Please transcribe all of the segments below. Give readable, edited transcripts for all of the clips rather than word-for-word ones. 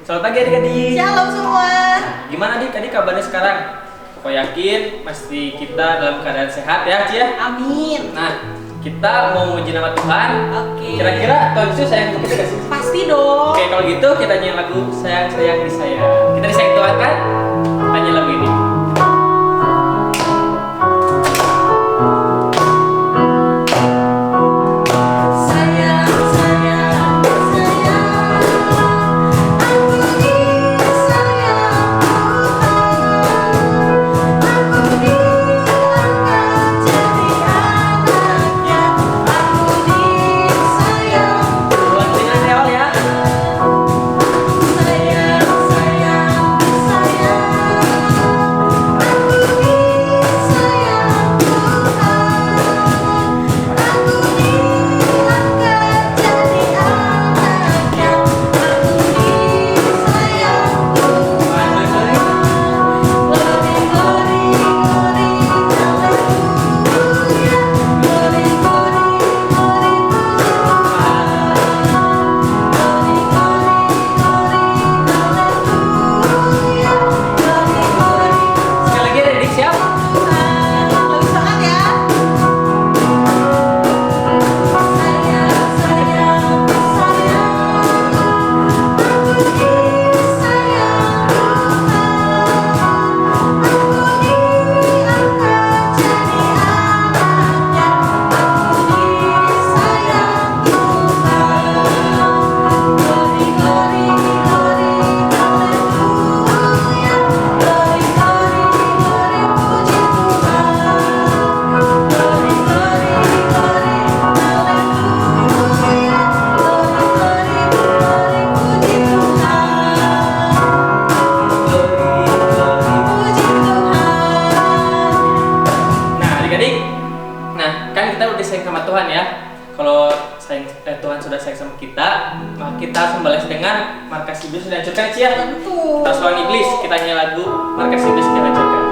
Selamat pagi adik-adik. Shalom semua. Gimana adik kabarnya sekarang? Aku yakin pasti kita dalam keadaan sehat ya, Ci ya? Amin. Nah, kita mau menguji nama Tuhan. Oke. Kira-kira Tuhan Yesus sayang sama kita gak sih? Pasti dong. Oke, kalau gitu kita nyanyi lagu Sayang-sayang disayang. Kita disayang Tuhan kan? Kita nyanyi lagu ini. Tuhan ya. Kalau Tuhan sudah sayang sama kita, maka kita harus membalas dengan markas iblis sudah hancurkan, Ci ya. Tentu. Kita lawan iblis, kita nyanyi lagu markas iblis sudah hancurkan.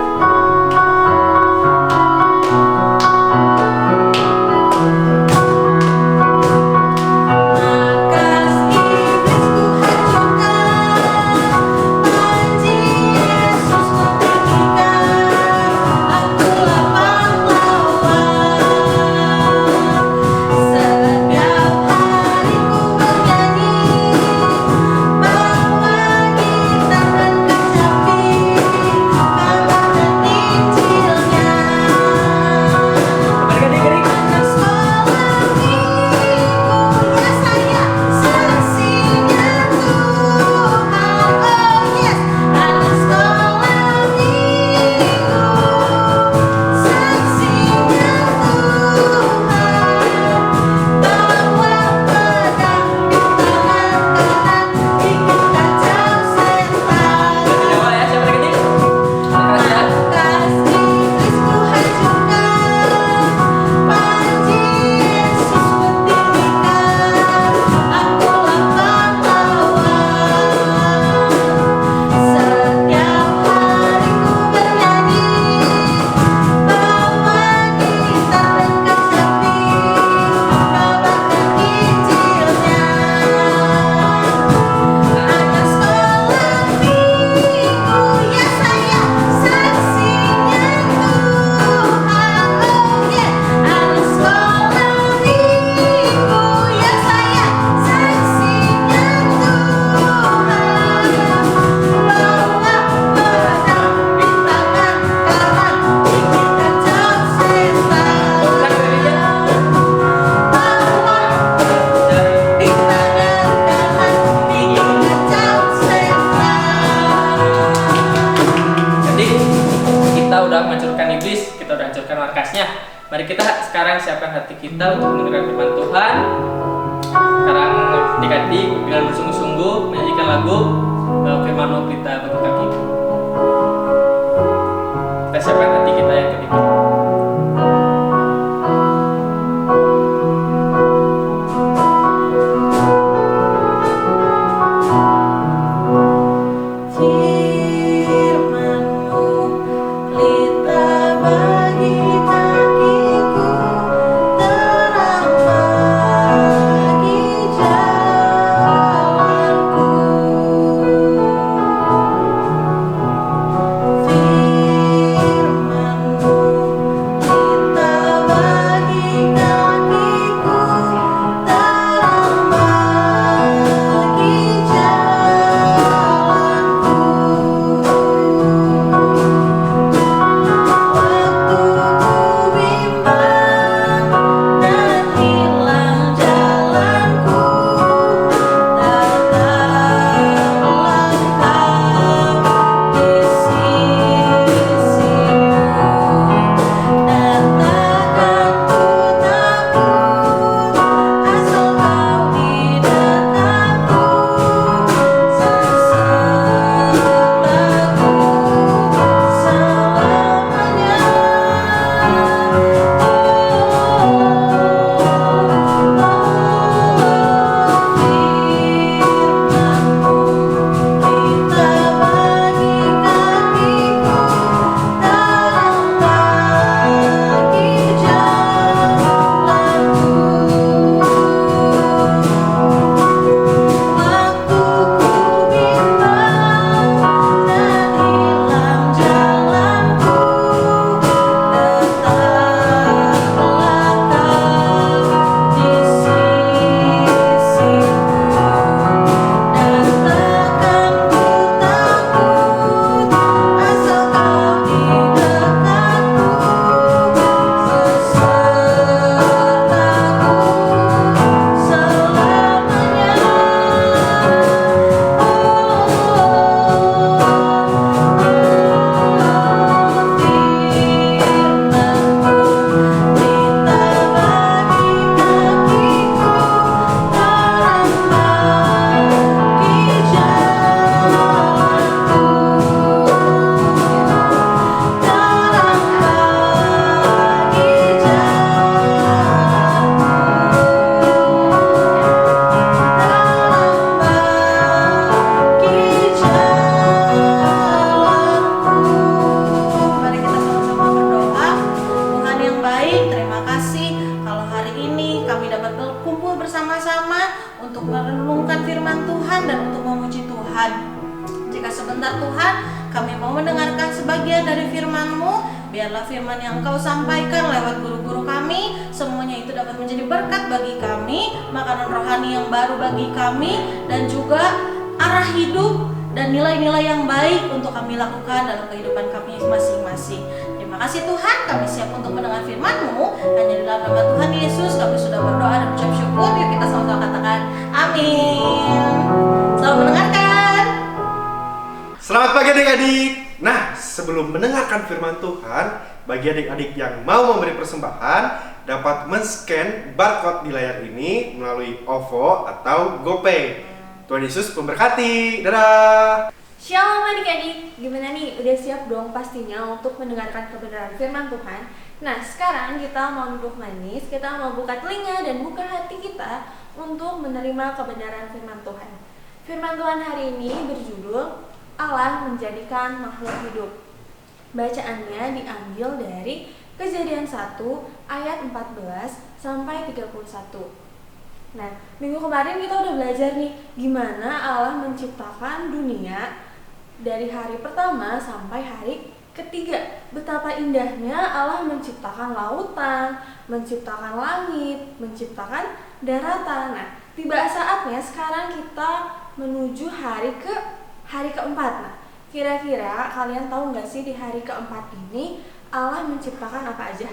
Mari kita sekarang siapkan hati kita untuk mendengarkan firman Tuhan. Sekarang adik-adik dengan bersungguh-sungguh menyanyikan lagu Firman-Mu Pelita Bagi Kaki. Kita siapkan hati kita yang kedua. Terang bagi jalanku. Tuhan. Jika sebentar Tuhan, kami mau mendengarkan sebagian dari firman-Mu. Biarlah firman yang Engkau sampaikan lewat guru-guru kami, semuanya itu dapat menjadi berkat bagi kami, makanan rohani yang baru bagi kami, dan juga arah hidup dan nilai-nilai yang baik untuk kami lakukan dalam kehidupan kami masing-masing. Terima kasih Tuhan, kami siap untuk mendengar firman-Mu. Hanya di dalam nama Tuhan Yesus kami sudah berdoa dan ucap syukur. Yuk kita sama-sama katakan amin. Selamat mendengarkan. Selamat pagi adik-adik. Nah, sebelum mendengarkan firman Tuhan, bagi adik-adik yang mau memberi persembahan dapat men-scan barcode di layar ini melalui OVO atau GoPay. Tuhan Yesus memberkati. Dadah. Shalom adik-adik, gimana nih? Udah siap dong pastinya untuk mendengarkan kebenaran firman Tuhan. Nah, sekarang kita mau duduk manis, kita mau buka telinga dan buka hati kita untuk menerima kebenaran firman Tuhan. Firman Tuhan hari ini berjudul Allah menjadikan makhluk hidup. Bacaannya diambil dari Kejadian 1 ayat 14 sampai 31. Nah, minggu kemarin kita udah belajar nih gimana Allah menciptakan dunia dari hari pertama sampai hari ketiga. Betapa indahnya Allah menciptakan lautan, menciptakan langit, menciptakan daratan. Nah, tiba saatnya sekarang kita menuju hari keempat. Nah, kira-kira kalian tahu nggak sih di hari keempat ini Allah menciptakan apa aja?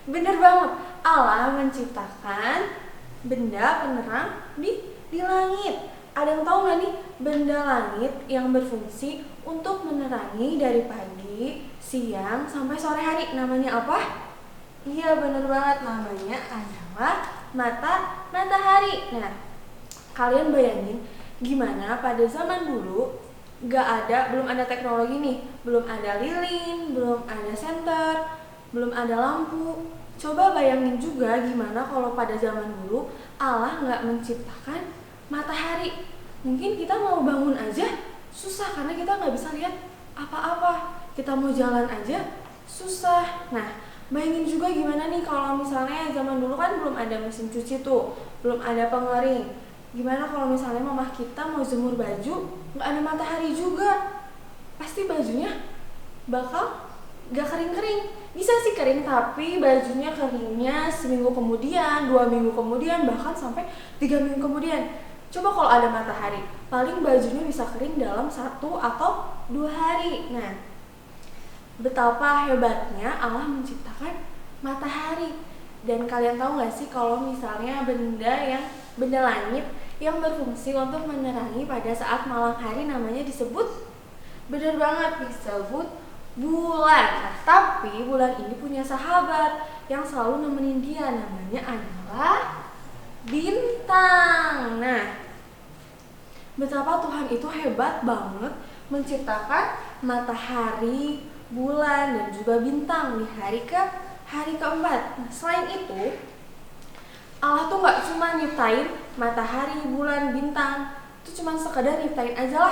Bener banget, Allah menciptakan benda penerang di langit. Ada yang tahu nggak nih benda langit yang berfungsi untuk menerangi dari pagi, siang, sampai sore hari? Namanya apa? Iya bener banget, namanya adalah matahari. Nah, kalian bayangin gimana pada zaman dulu belum ada teknologi nih, belum ada lilin, belum ada senter, belum ada lampu. Coba bayangin juga gimana kalau pada zaman dulu Allah nggak menciptakan matahari. Mungkin kita mau bangun aja susah karena kita nggak bisa lihat apa-apa. Kita mau jalan aja susah. Nah, bayangin juga gimana nih kalau misalnya zaman dulu kan belum ada mesin cuci tuh, belum ada pengering. Gimana kalau misalnya mamah kita mau jemur baju, nggak ada matahari juga, pasti bajunya bakal nggak kering-kering. Bisa sih kering, tapi bajunya keringnya seminggu kemudian, 2 minggu kemudian, bahkan sampai 3 minggu kemudian. Coba kalau ada matahari, paling bajunya bisa kering dalam 1 atau 2 hari. Nah, betapa hebatnya Allah menciptakan matahari. Dan kalian tahu nggak sih kalau misalnya benda langit yang berfungsi untuk menerangi pada saat malam hari namanya disebut, bener banget, disebut bulan. Nah, tapi bulan ini punya sahabat yang selalu nemenin dia, namanya adalah bintang. Nah, betapa Tuhan itu hebat banget menciptakan matahari, bulan, dan juga bintang di hari keempat. Nah, selain itu Allah tuh gak cuma nyiptain matahari, bulan, bintang, itu cuma sekedar nyiptain aja,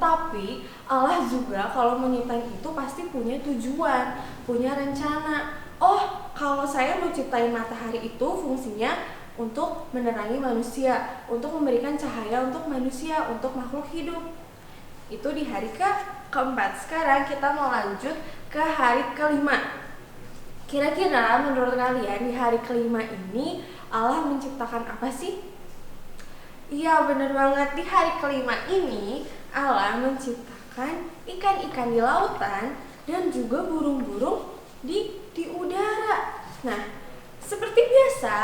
tapi Allah juga kalau menyiptain itu pasti punya tujuan, punya rencana. Oh, kalau saya mau ciptain matahari itu fungsinya untuk menerangi manusia, untuk memberikan cahaya untuk manusia, untuk makhluk hidup. Itu di hari keempat. Sekarang kita mau lanjut ke hari kelima. Kira-kira menurut kalian di hari kelima ini Allah menciptakan apa sih? Iya bener banget, di hari kelima ini Allah menciptakan ikan-ikan di lautan dan juga burung-burung di udara. Nah, seperti biasa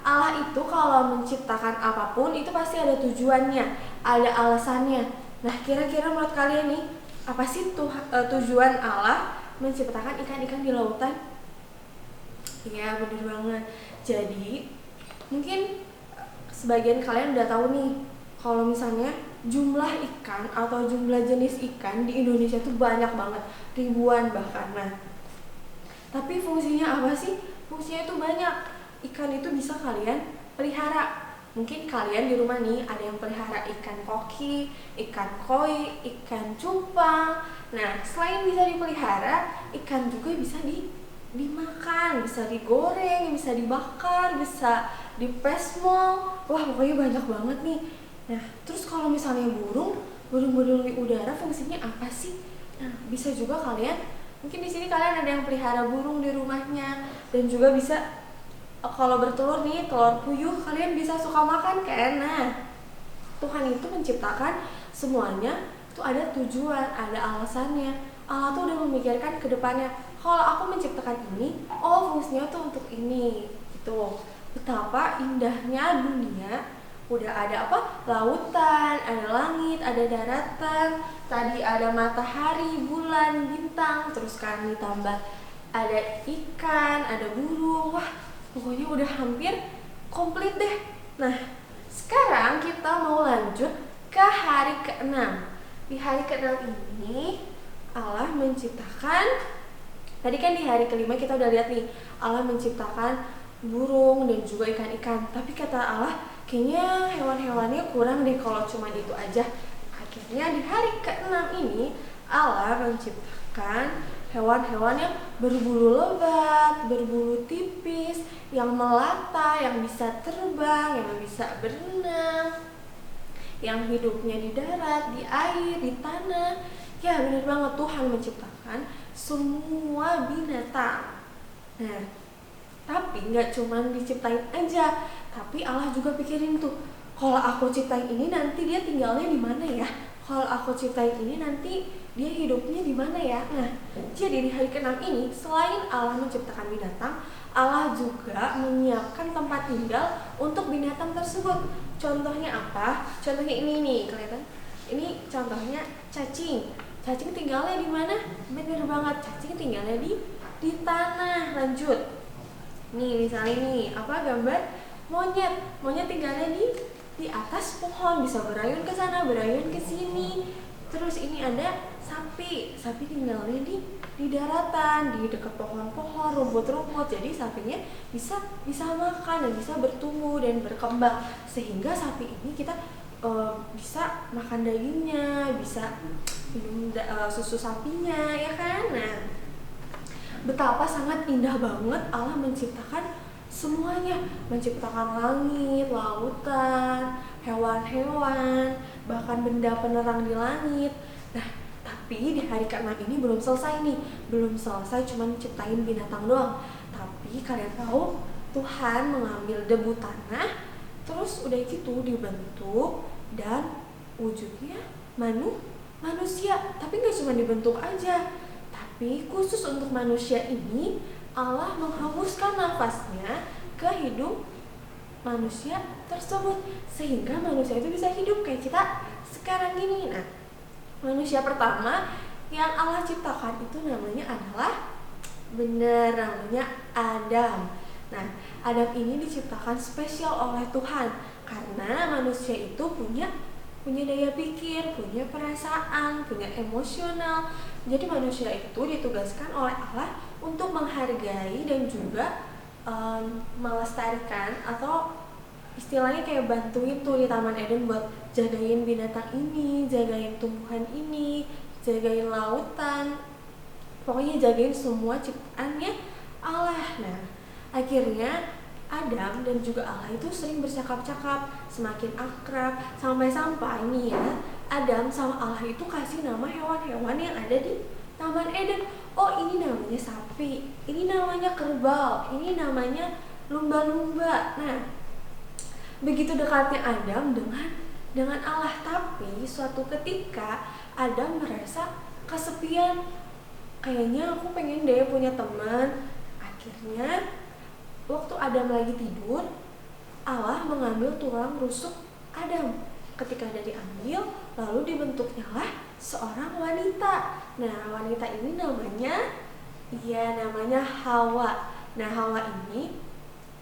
Allah itu kalau menciptakan apapun itu pasti ada tujuannya, ada alasannya. Nah, kira-kira menurut kalian nih, apa sih tujuan Allah menciptakan ikan-ikan di lautan? Iya bener banget. Jadi mungkin sebagian kalian udah tahu nih kalau misalnya jumlah ikan atau jumlah jenis ikan di Indonesia tuh banyak banget, ribuan bahkan. Nah, tapi fungsinya apa sih? Fungsinya itu banyak. Ikan itu bisa kalian pelihara. Mungkin kalian di rumah nih ada yang pelihara ikan koki, ikan koi, ikan cupang. Nah, selain bisa dipelihara, ikan juga bisa dimakan, bisa digoreng, bisa dibakar, bisa dipesmol. Wah, pokoknya banyak banget nih Nah, terus kalau misalnya burung-burung di udara fungsinya apa sih? Nah, bisa juga kalian, mungkin di sini kalian ada yang pelihara burung di rumahnya, dan juga bisa kalau bertelur nih, telur puyuh kalian bisa suka makan kan? Nah, Tuhan itu menciptakan semuanya itu ada tujuan, ada alasannya. Allah tuh udah memikirkan ke depannya. Kalau aku menciptakan ini, fungsinya tuh untuk ini, gitu. Betapa indahnya dunia. Udah ada apa? Lautan, ada langit, ada daratan. Tadi ada matahari, bulan, bintang. Terus kan ditambah ada ikan, ada burung. Wah, pokoknya udah hampir komplit deh. Nah, sekarang kita mau lanjut ke hari ke-6. Di hari ke-6 ini Allah menciptakan, tadi kan di hari ke-5 kita udah lihat nih, Allah menciptakan burung dan juga ikan-ikan. Tapi kata Allah, kayaknya hewan-hewannya kurang deh kalau cuma itu aja. Akhirnya di hari ke-6 ini Allah menciptakan hewan-hewan yang berbulu lebat, berbulu tipis, yang melata, yang bisa terbang, yang bisa berenang, yang hidupnya di darat, di air, di tanah. Ya benar banget, Tuhan menciptakan semua binatang. Nah, tapi nggak cuma diciptain aja, tapi Allah juga pikirin tuh, kalau aku ciptain ini nanti dia tinggalnya di mana ya? Kalau aku ciptain ini nanti dia hidupnya di mana ya? Nah, jadi di hari ke-6 ini selain Allah menciptakan binatang, Allah juga menyiapkan tempat tinggal untuk binatang tersebut. Contohnya apa? Contohnya ini nih, kelihatan? Ini contohnya cacing. Cacing tinggalnya di mana? Bener banget, cacing tinggalnya di tanah. Lanjut. Nih, misalnya nih, apa gambar monyet. Monyet tinggalnya di atas pohon, bisa berayun ke sana, berayun ke sini. Terus ini ada sapi. Sapi tinggalnya di daratan, di dekat pohon-pohon, rumput-rumput. Jadi sapinya bisa makan dan bisa bertumbuh dan berkembang. Sehingga sapi ini kita bisa makan dagingnya, bisa minum susu sapinya, ya kan? Nah, betapa sangat indah banget Allah menciptakan semuanya, menciptakan langit, lautan, hewan-hewan, bahkan benda penerang di langit. Nah, tapi di hari ke-6 ini belum selesai nih, belum selesai cuma ciptain binatang doang. Tapi kalian tahu Tuhan mengambil debu tanah, terus udah gitu dibentuk dan wujudnya manusia. Tapi nggak cuma dibentuk aja, tapi khusus untuk manusia ini Allah menghembuskan nafasnya ke hidup manusia tersebut, sehingga manusia itu bisa hidup kayak kita sekarang ini. Nah, manusia pertama yang Allah ciptakan itu namanya Adam. Nah, Adam ini diciptakan spesial oleh Tuhan karena manusia itu punya daya pikir, punya perasaan, punya emosional. Jadi manusia itu ditugaskan oleh Allah untuk menghargai dan juga melestarikan, atau istilahnya kayak bantuin tuh di Taman Eden buat jagain binatang ini, jagain tumbuhan ini, jagain lautan, pokoknya jagain semua ciptaannya Allah. Nah, akhirnya Adam dan juga Allah itu sering bercakap-cakap, semakin akrab, sampai-sampai nih ya, Adam sama Allah itu kasih nama hewan-hewan yang ada di Taman Eden. Oh, ini namanya sapi, ini namanya kerbau, ini namanya lumba-lumba. Nah, begitu dekatnya Adam dengan Allah. Tapi suatu ketika Adam merasa kesepian, kayaknya aku pengen deh punya teman. Akhirnya waktu Adam lagi tidur, Allah mengambil tulang rusuk Adam. Ketika ada diambil, lalu dibentuknya lah seorang wanita. Nah, wanita ini namanya Hawa. Nah, Hawa ini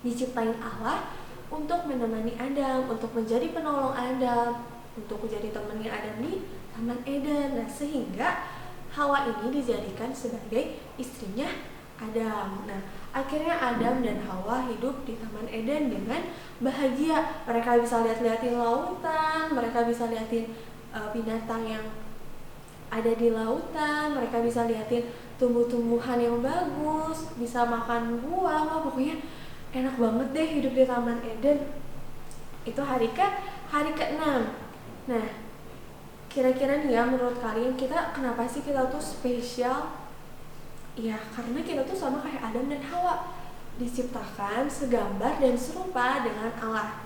diciptain Allah untuk menemani Adam, untuk menjadi penolong Adam, untuk menjadi temannya Adam di Taman Eden. Nah, sehingga Hawa ini dijadikan sebagai istrinya Adam. Nah, akhirnya Adam dan Hawa hidup di Taman Eden dengan bahagia. Mereka bisa lihat-liatin lautan, mereka bisa liatin binatang yang ada di lautan, mereka bisa liatin tumbuh-tumbuhan yang bagus, bisa makan buah. Wah, pokoknya enak banget deh hidup di Taman Eden. Itu hari ke-6. Nah, kira-kira nih ya, menurut kalian kenapa sih kita tuh spesial? Ya, karena kita tuh sama kayak Adam dan Hawa, diciptakan segambar dan serupa dengan Allah.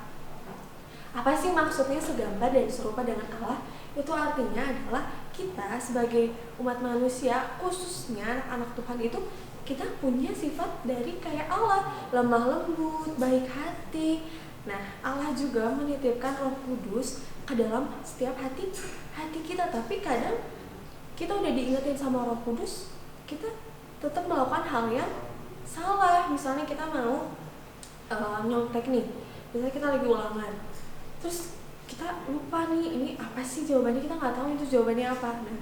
Apa sih maksudnya segambar dan serupa dengan Allah? Itu artinya adalah kita sebagai umat manusia, khususnya anak Tuhan itu, kita punya sifat dari kayak Allah, lemah lembut, baik hati. Nah, Allah juga menitipkan Roh Kudus ke dalam setiap hati kita. Tapi kadang kita udah diingetin sama Roh Kudus, kita tetap melakukan hal yang salah. Misalnya kita mau nyontek nih, misalnya kita lagi ulangan, terus kita lupa nih ini apa sih jawabannya, kita nggak tahu itu jawabannya apa. Nah,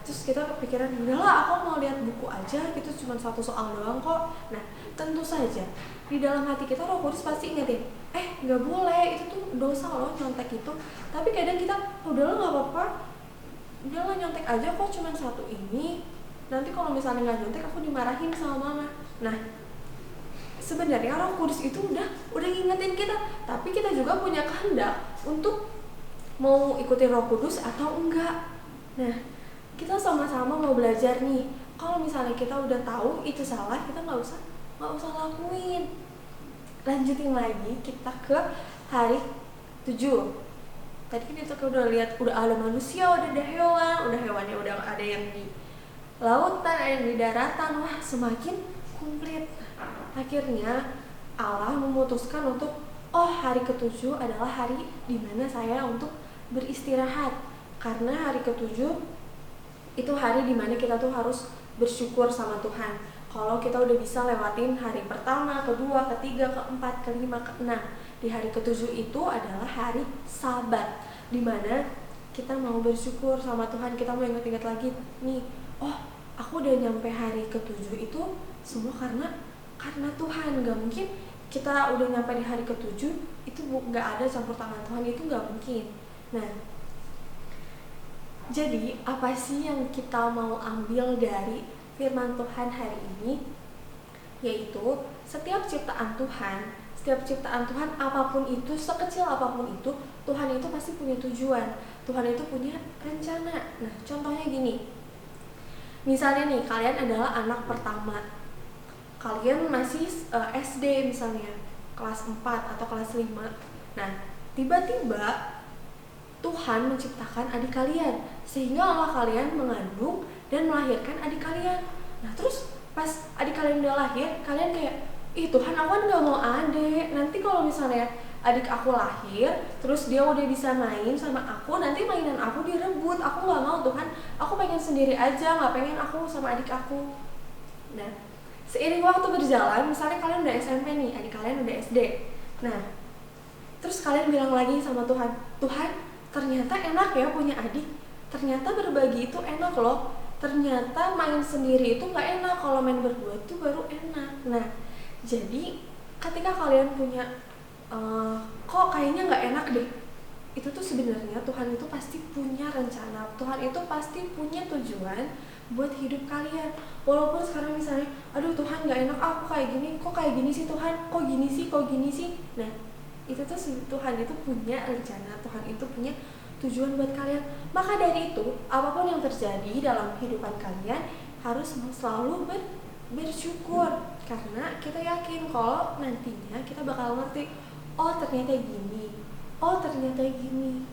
terus kita kepikiran, udahlah aku mau lihat buku aja, gitu cuma satu soal doang kok. Nah, tentu saja di dalam hati kita Roh Kudus pasti ingetin, nggak boleh, itu tuh dosa loh nyontek itu. Tapi kadang kita, udahlah nggak apa-apa, udahlah nyontek aja kok cuma satu ini, nanti kalau misalnya nggak nyontek aku dimarahin sama mama. Nah, sebenarnya Roh Kudus itu udah ngingetin kita, tapi kita juga punya kehendak untuk mau ikutin Roh Kudus atau enggak. Nah, kita sama-sama mau belajar nih. Kalau misalnya kita udah tahu itu salah, kita nggak usah lakuin. Lanjutin lagi kita ke hari 7. Tadi kan kita udah lihat, udah ada manusia, udah ada hewan, hewannya udah ada yang di lautan, ada yang di daratan. Wah, semakin komplit. Akhirnya Allah memutuskan untuk hari ke-7 adalah hari dimana saya untuk beristirahat. Karena hari ke-7 itu hari dimana kita tuh harus bersyukur sama Tuhan. Kalau kita udah bisa lewatin hari pertama, kedua, ketiga, keempat, kelima, keenam, di hari ke-7 itu adalah hari Sabat, dimana kita mau bersyukur sama Tuhan. Kita mau ingat-ingat lagi nih, aku udah nyampe hari ke-7 itu semua karena Tuhan. Gak mungkin kita udah nyampe di hari ke-7 itu gak ada campur tangan Tuhan, itu gak mungkin. Nah, jadi apa sih yang kita mau ambil dari firman Tuhan hari ini? Yaitu setiap ciptaan Tuhan apapun itu, sekecil apapun itu, Tuhan itu pasti punya tujuan, Tuhan itu punya rencana. Nah, contohnya gini, misalnya nih, kalian adalah anak pertama, kalian masih SD misalnya, kelas 4 atau kelas 5. Nah, tiba-tiba Tuhan menciptakan adik kalian, sehingga Allah kalian mengandung dan melahirkan adik kalian. Nah, terus pas adik kalian udah lahir, kalian kayak, Tuhan, aku kan gak mau adik. Nanti kalau misalnya adik aku lahir, terus dia udah bisa main sama aku, nanti mainan aku direbut. Aku gak mau, Tuhan, aku pengen sendiri aja, gak pengen aku sama adik aku. Nah, seiring waktu berjalan, misalnya kalian udah SMP nih, adik kalian udah SD. Nah, terus kalian bilang lagi sama Tuhan, Tuhan, ternyata enak ya punya adik, ternyata berbagi itu enak loh, ternyata main sendiri itu gak enak, kalau main berdua itu baru enak. Nah, jadi ketika kalian punya kok kayaknya gak enak deh, itu tuh sebenarnya Tuhan itu pasti punya rencana, Tuhan itu pasti punya tujuan buat hidup kalian. Walaupun sekarang misalnya, aduh Tuhan gak enak, aku kayak gini, kok kayak gini sih Tuhan, kok gini sih. Nah, itu tuh Tuhan itu punya rencana, Tuhan itu punya tujuan buat kalian. Maka dari itu, apapun yang terjadi dalam kehidupan kalian harus selalu bersyukur, karena kita yakin kalau nantinya kita bakal ngerti, ternyata gini.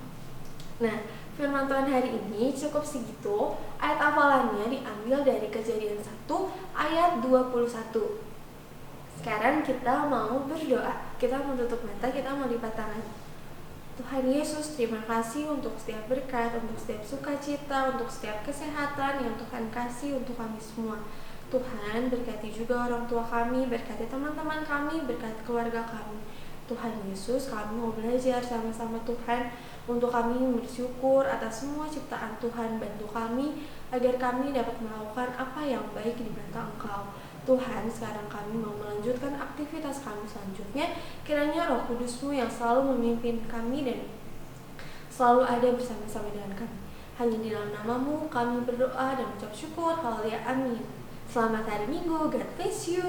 Nah, firman Tuhan hari ini cukup segitu. Ayat hafalannya diambil dari Kejadian 1 ayat 21. Sekarang kita mau berdoa, kita mau tutup mata, kita mau lipat tangan. Tuhan Yesus, terima kasih untuk setiap berkat, untuk setiap sukacita, untuk setiap kesehatan yang Tuhan kasih untuk kami semua. Tuhan, berkati juga orang tua kami, berkati teman-teman kami, berkati keluarga kami. Tuhan Yesus, kami mau belajar sama-sama Tuhan, untuk kami bersyukur atas semua ciptaan Tuhan. Bantu kami agar kami dapat melakukan apa yang baik di mata Engkau. Tuhan, sekarang kami mau melanjutkan aktivitas kami selanjutnya. Kiranya Roh Kudus-Mu yang selalu memimpin kami dan selalu ada bersama-sama dengan kami. Hanya di dalam nama-Mu kami berdoa dan mengucap syukur. Haleluya, amin. Selamat hari Minggu, God bless you.